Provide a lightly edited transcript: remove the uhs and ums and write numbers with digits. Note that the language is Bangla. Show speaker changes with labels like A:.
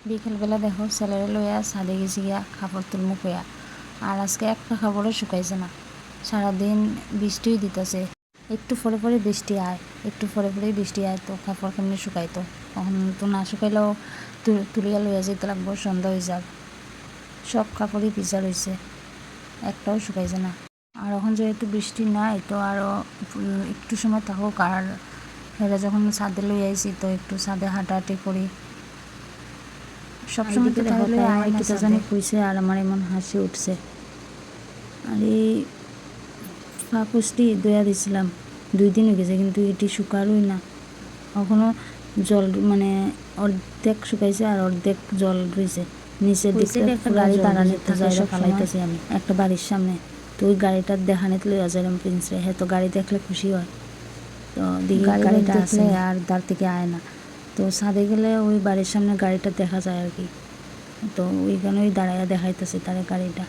A: বিকেলবেলা দেখো ছেলেরা লইয়া ছাদে গেছি গিয়া কাপড় তুলমু কইয়া, আর আজকে একটা কাপড়ও শুকাইছে না। সারাদিন বৃষ্টিই দিতেছে, একটু পরে পরে বৃষ্টি আয়, একটু পরে পরেই বৃষ্টি আয়, তো কাপড় কেমনি শুকাইতো? তখন তো না শুকাইলেও তুলিয়া লইয়া যেতে লাগবো, সন্ধ্যা হয়ে যাক। সব কাপড়ই ভিজা রয়েছে, একটাও শুকাইছে না। আর এখন যেহেতু বৃষ্টি নাই, তো আরও একটু সময় থাকুক। আর এরা যখন ছাদে লই আইছি, তো একটু ছাদে হাঁটাহাঁটি করি। সবসময় তো তাহলে আমার কিতা জানি কইছে, আর আমার এমন হাসি উঠছে। আর এই পাপোশটি দয়া দিছিলাম 2 দিন হয়ে গেছে, কিন্তু এটি শুকারই না এখনো। জল মানে অর্ধেক শুকাইছে আর অর্ধেক জল রয়েছে নিচের দিকে। একটা গাড়ি দাঁড়ানিতে জায়গা ফালাইতেছি আমি একটা বাড়ির সামনে, তো ওই গাড়িটার দেখানিতে লইয়া যাইলাম প্রিন্সে। হ্যাঁ, তো গাড়ি দেখলে খুশি হয়, তো গাড়িটা আসলে আর দাঁড় থেকে আয় না। তো ছাদে গেলে ওই বাড়ির সামনে গাড়িটা দেখা যায় আর কি, তো ওইখানে ওই দাঁড়াইয়া দেখাইতেছে তার গাড়িটা।